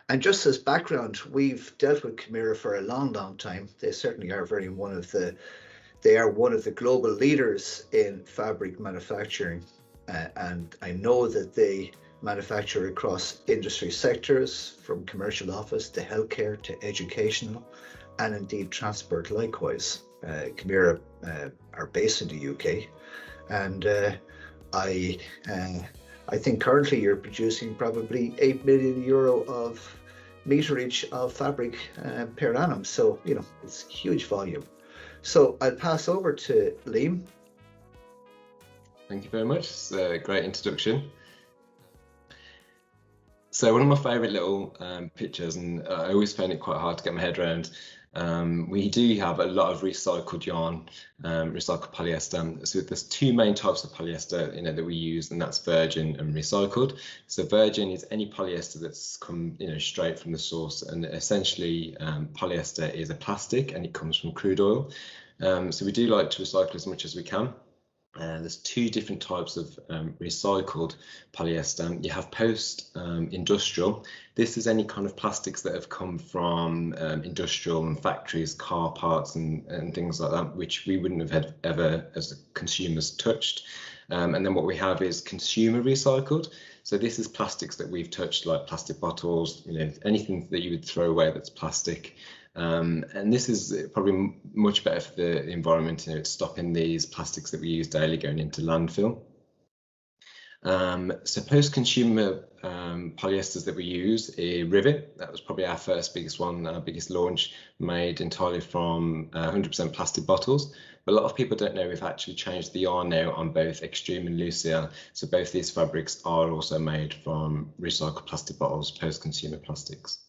And just as background, we've dealt with Camira for a long time. They certainly are they are one of the global leaders in fabric manufacturing. And I know that they manufacture across industry sectors, from commercial office to healthcare to educational, and indeed transport likewise. Camira are based in the UK, and I think currently you're producing probably €8 million of meterage of fabric per annum. So, you know, it's huge volume. So I'll pass over to Liam. Thank you very much. It's a great introduction. So one of my favourite little pictures, and I always find it quite hard to get my head around. We do have a lot of recycled yarn, recycled polyester. So there's two main types of polyester, that we use, and that's virgin and recycled. So virgin is any polyester that's come, straight from the source, and essentially polyester is a plastic, and it comes from crude oil. So we do like to recycle as much as we can. There's two different types of recycled polyester. You have post-industrial. This is any kind of plastics that have come from industrial and factories, car parts and things like that, which we wouldn't have had ever as consumers touched. And then what we have is consumer recycled. So this is plastics that we've touched, like plastic bottles, anything that you would throw away that's plastic. And this is probably much better for the environment. It's stopping these plastics that we use daily going into landfill. So post-consumer polyesters that we use is Rivet. That was probably our first biggest one, our biggest launch, made entirely from 100% plastic bottles. But a lot of people don't know we've actually changed the yarn now on both Extreme and Lucia. So both these fabrics are also made from recycled plastic bottles, post-consumer plastics.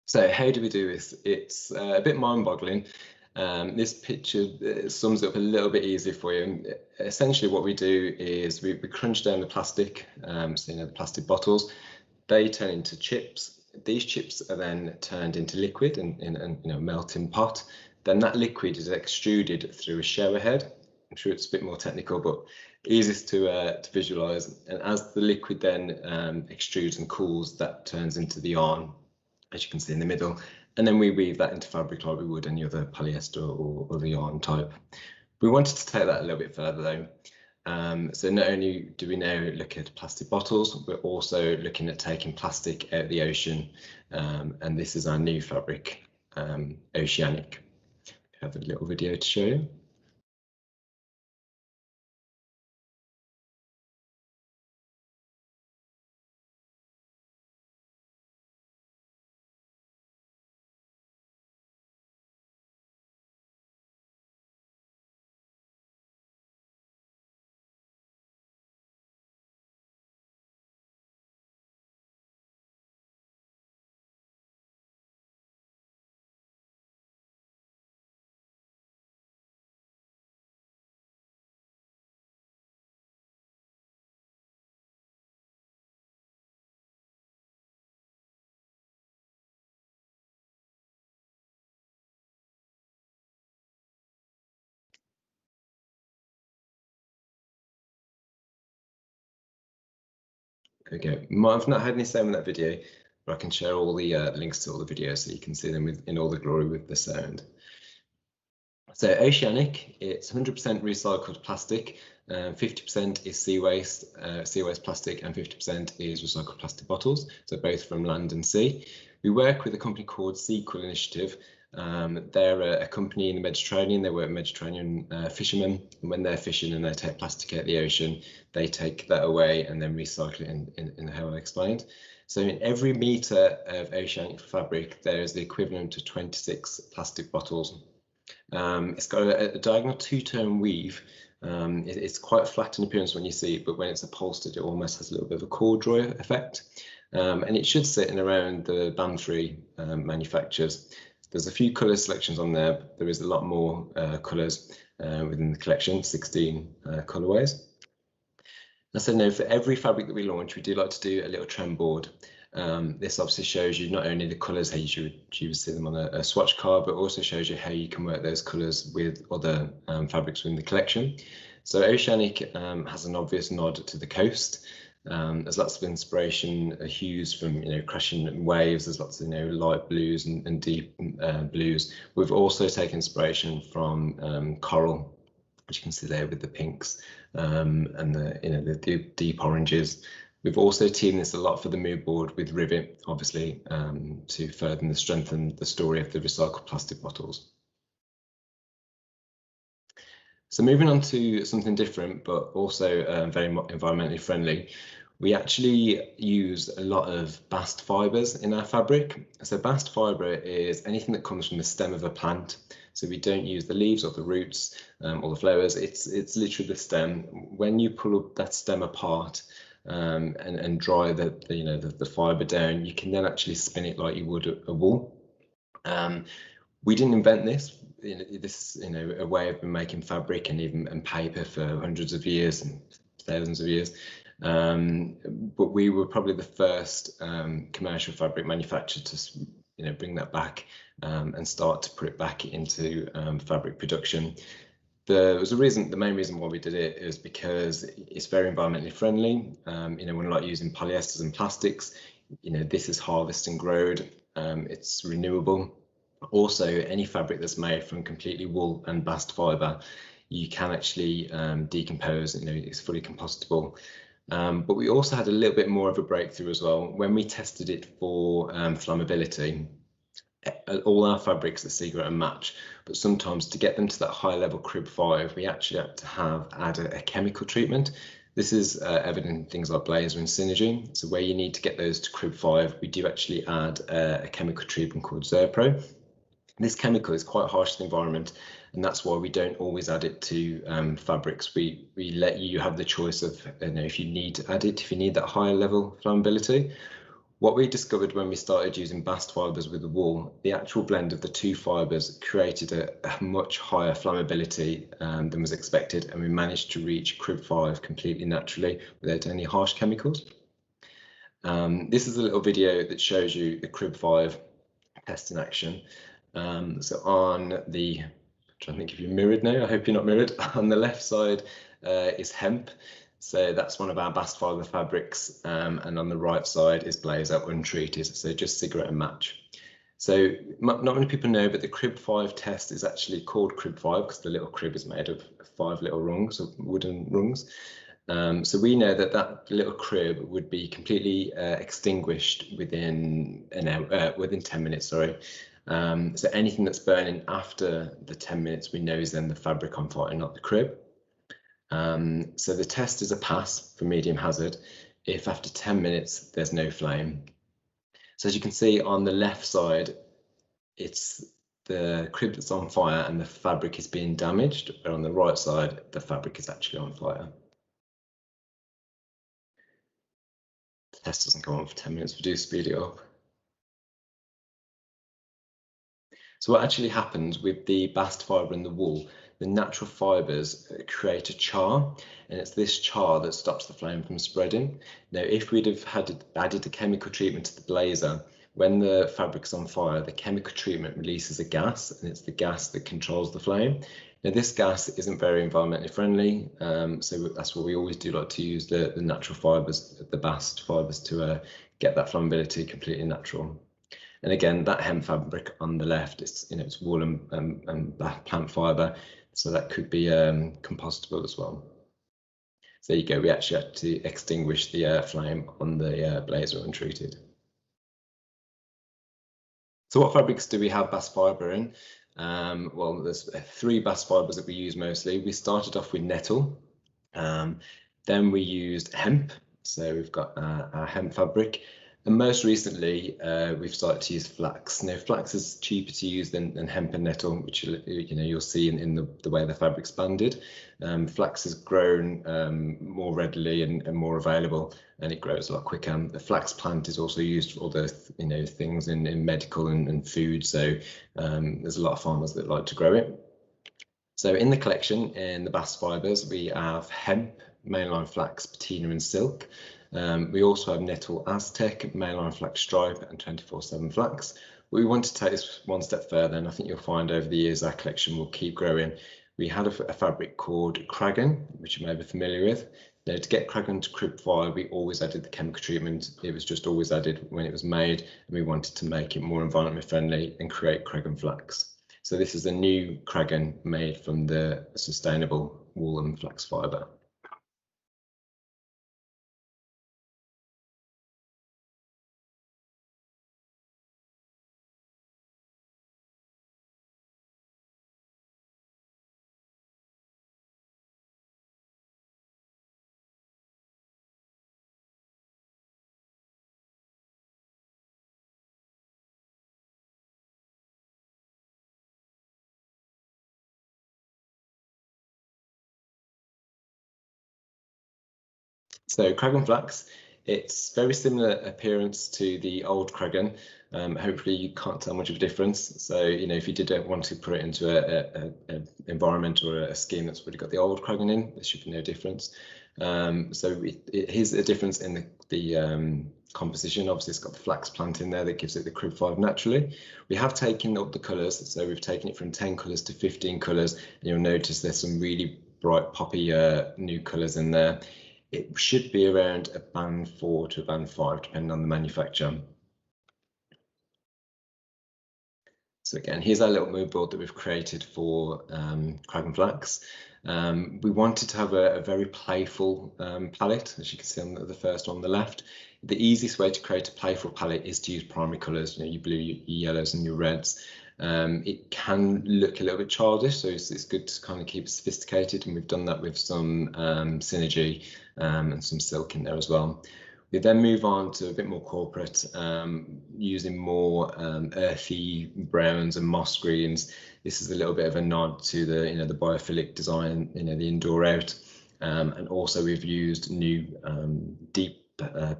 So how do we do this? It's a bit mind-boggling. This picture sums it up a little bit easier for you. Essentially what we do is we crunch down the plastic, so the plastic bottles. They turn into chips. These chips are then turned into liquid in a melting pot. Then that liquid is extruded through a shower head. I'm sure it's a bit more technical, but easiest to visualize. And as the liquid then extrudes and cools, that turns into the yarn, as you can see in the middle, and then we weave that into fabric like we would any other polyester or other yarn type. We wanted to take that a little bit further though. So not only do we now look at plastic bottles, we're also looking at taking plastic out of the ocean, and this is our new fabric, Oceanic. I have a little video to show you. Okay, might have not had any sound in that video, but I can share all the links to all the videos so you can see them in all the glory with the sound. So Oceanic, it's 100% recycled plastic, 50% is sea waste plastic, and 50% is recycled plastic bottles, so both from land and sea. We work with a company called Sequel Initiative. They're a company in the Mediterranean. They work Mediterranean fishermen, and when they're fishing and they take plastic out of the ocean, they take that away and then recycle it in how I explained. So in every metre of Oceanic fabric, there is the equivalent of 26 plastic bottles. It's got a diagonal two-tone weave. It's quite flat in appearance when you see it, but when it's upholstered, it almost has a little bit of a corduroy effect. And it should sit in around the Banbury manufacturers. There's a few colour selections on there, but there is a lot more colours within the collection, 16 colourways. As I know, for every fabric that we launch, we do like to do a little trend board. This obviously shows you not only the colours, how you would see them on a swatch card, but also shows you how you can work those colours with other fabrics within the collection. So Oceanic has an obvious nod to the coast. There's lots of inspiration hues from crashing waves. There's lots of light blues and deep blues. We've also taken inspiration from coral, which you can see there with the pinks and the deep oranges. We've also teamed this a lot for the mood board with Rivet, obviously, to further strengthen the story of the recycled plastic bottles. So moving on to something different, but also very environmentally friendly, we actually use a lot of bast fibres in our fabric. So bast fibre is anything that comes from the stem of a plant. So we don't use the leaves or the roots or the flowers. It's literally the stem. When you pull up that stem apart and dry the fibre down, you can then actually spin it like you would a wool. We didn't invent this. This a way of making fabric and paper for hundreds of years and thousands of years. But we were probably the first commercial fabric manufacturer to bring that back and start to put it back into fabric production. The main reason why we did it is because it's very environmentally friendly. We're not using polyesters and plastics. This is harvest and grown. It's renewable. Also, any fabric that's made from completely wool and bast fibre, you can actually decompose. It's fully compostable. But we also had a little bit more of a breakthrough as well. When we tested it for flammability, all our fabrics are secret and match, but sometimes to get them to that high level crib 5, we actually had to add a chemical treatment. This is evident in things like Blazer and Synergy. So where you need to get those to crib 5, we do actually add a chemical treatment called Zerpro. This chemical is quite harsh to the environment, and that's why we don't always add it to fabrics. We let you have the choice of if you need to add it, if you need that higher level flammability. What we discovered when we started using bast fibres with the wool, the actual blend of the two fibres created a much higher flammability than was expected, and we managed to reach crib 5 completely naturally without any harsh chemicals. This is a little video that shows you the crib 5 test in action. So on the, I'm trying to think if you're mirrored now, I hope you're not mirrored. On the left side is hemp. So that's one of our bast fibre fabrics. And on the right side is Blazer untreated. So just cigarette and match. So not many people know, but the crib 5 test is actually called crib 5 because the little crib is made of 5 little rungs, of wooden rungs. So we know that little crib would be completely extinguished within 10 minutes, sorry. So anything that's burning after the 10 minutes, we know is then the fabric on fire, not the crib. So the test is a pass for medium hazard if after 10 minutes there's no flame. So as you can see on the left side, it's the crib that's on fire and the fabric is being damaged, but on the right side, the fabric is actually on fire. The test doesn't go on for 10 minutes, we do speed it up. So what actually happens with the bast fibre and the wool, the natural fibres create a char, and it's this char that stops the flame from spreading. Now, if we'd have added a chemical treatment to the Blazer, when the fabric's on fire, the chemical treatment releases a gas, and it's the gas that controls the flame. Now, this gas isn't very environmentally friendly, so that's why we always do like to use the natural fibres, the bast fibres, to get that flammability completely natural. And again, that hemp fabric on the left, it's wool and plant fibre, so that could be compostable as well. So there you go. We actually had to extinguish the flame on the Blazer untreated. So what fabrics do we have bast fibre in? Well, there's 3 bast fibres that we use mostly. We started off with nettle, then we used hemp. So we've got our hemp fabric. And most recently, we've started to use flax. Now, flax is cheaper to use than hemp and nettle, which you'll see in the way the fabric's banded. Flax is grown more readily and more available, and it grows a lot quicker. The flax plant is also used for other things in medical and food. So there's a lot of farmers that like to grow it. So in the collection, in the bast fibres, we have hemp, mainline flax, patina, and silk. We also have nettle Aztec, mainline flax stripe, and 24/7 flax. We want to take this one step further, and I think you'll find over the years our collection will keep growing. We had a fabric called Craggan, which you may be familiar with. You know, to get Craggan to crib fire, we always added the chemical treatment. It was just always added when it was made, and we wanted to make it more environment friendly and create Craggan Flax. So this is a new Craggan made from the sustainable wool and flax fibre. So Craggan Flax, it's very similar appearance to the old Craggan. Hopefully you can't tell much of a difference. So, you know, if you did want to put it into an environment or a scheme that's already got the old Craggan in, there should be no difference. So here's a difference in the composition. Obviously, it's got the flax plant in there that gives it the crib fibre naturally. We have taken up the colours, so we've taken it from 10 colours to 15 colours, and you'll notice there's some really bright poppy new colours in there. It should be around a band 4 to a band 5, depending on the manufacturer. So again, here's our little mood board that we've created for Craggan Flax. We wanted to have a very playful palette, as you can see on the first on the left. The easiest way to create a playful palette is to use primary colours, you know, your blue, your yellows and your reds. It can look a little bit childish, so it's good to kind of keep it sophisticated, and we've done that with some synergy and some silk in there as well. We then move on to a bit more corporate, using more earthy browns and moss greens. This is a little bit of a nod to the, you know, the biophilic design, you know, the indoor out, and also we've used new deep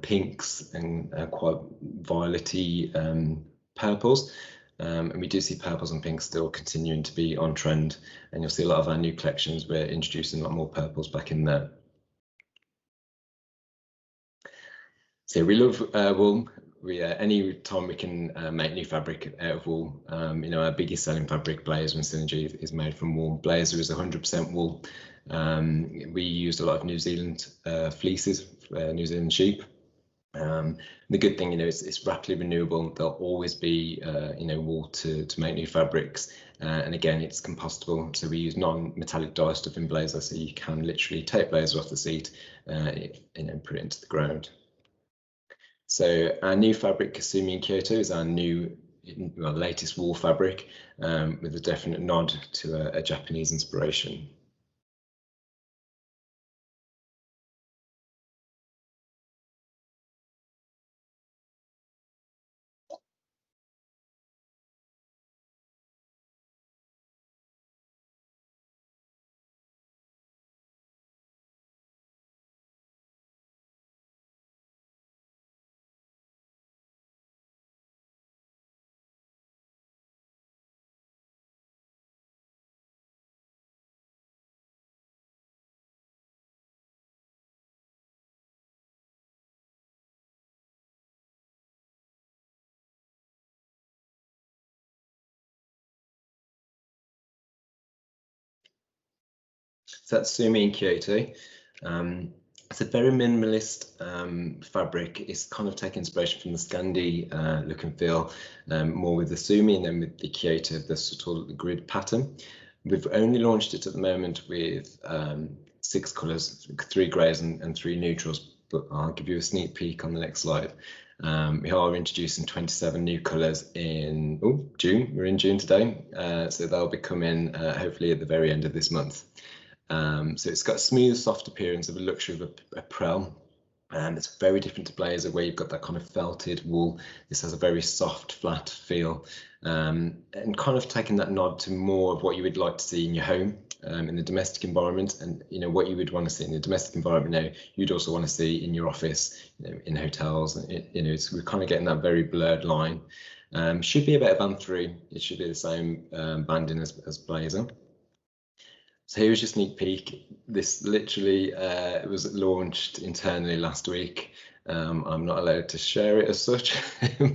pinks and quite violety purples. And we do see purples and pinks still continuing to be on trend, and you'll see a lot of our new collections, we're introducing a lot more purples back in there. So we love wool. Any time we can make new fabric out of wool, you know, our biggest selling fabric, Blazer and Synergy, is made from wool. Blazer is 100% wool. We used a lot of New Zealand fleeces, New Zealand sheep. The good thing, you know, it's rapidly renewable. There'll always be, you know, wool to make new fabrics, and again, it's compostable. So we use non-metallic dye stuff in Blazer, so you can literally take Blazer off the seat, and put it into the ground. So our new fabric, Sumi Kyoto, is our new, well, latest wool fabric, with a definite nod to a Japanese inspiration. So that's Sumi Kyoto. It's a very minimalist fabric. It's kind of taking inspiration from the Scandi look and feel, more with the Sumi, and then with the Kyoto, the sort of grid pattern. We've only launched it at the moment with 6 colours, 3 greys and 3 neutrals, but I'll give you a sneak peek on the next slide. We are introducing 27 new colours in June. We're in June today, so they'll be coming hopefully at the very end of this month. So it's got a smooth, soft appearance of a luxury of a prel. It's very different to Blazer, where you've got that kind of felted wool. This has a very soft, flat feel, and kind of taking that nod to more of what you would like to see in your home, in the domestic environment, and you know what you would want to see in the domestic environment. Now you'd also want to see in your office, you know, in hotels. You know, we're kind of getting that very blurred line. Should be about a band 3. It should be the same banding as Blazer. So here's your sneak peek. This literally was launched internally last week. I'm not allowed to share it as such,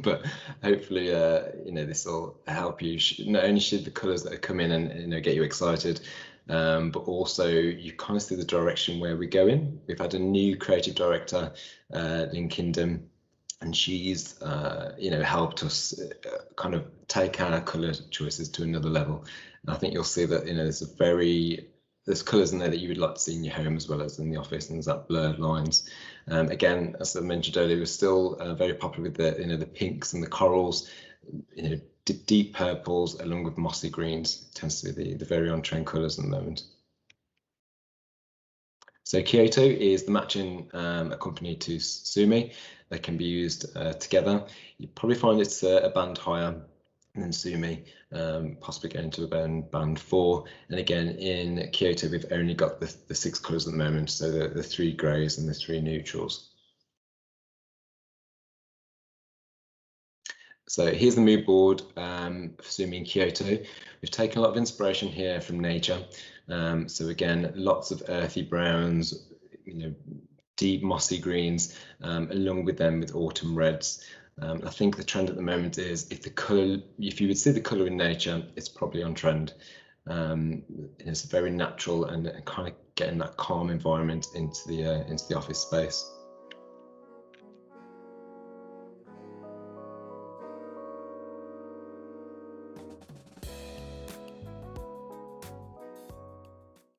but hopefully, you know, this will help you. Not only should the colours that are coming and, you know, get you excited, but also you kind of see the direction where we're going. We've had a new creative director, Lynn Kingdom, and she's helped us kind of take our colour choices to another level. And I think you'll see that there's colours in there that you would like to see in your home as well as in the office, and there's that blurred lines. Again, as I mentioned earlier, we're still very popular with the pinks and the corals, deep purples along with mossy greens. It tends to be the very on-trend colours at the moment. So Kyoto is the matching accompaniment to Sumi. They can be used together. You probably find it's a band higher than Sumi, possibly going to about band 4. And again, in Kyoto, we've only got the 6 colours at the moment, so the 3 greys and the 3 neutrals. So here's the mood board for Sumi in Kyoto. We've taken a lot of inspiration here from nature. So again, lots of earthy browns, deep mossy greens, along with them with autumn reds. I think the trend at the moment is if you would see the colour in nature, it's probably on trend. It's very natural and kind of getting that calm environment into the office space.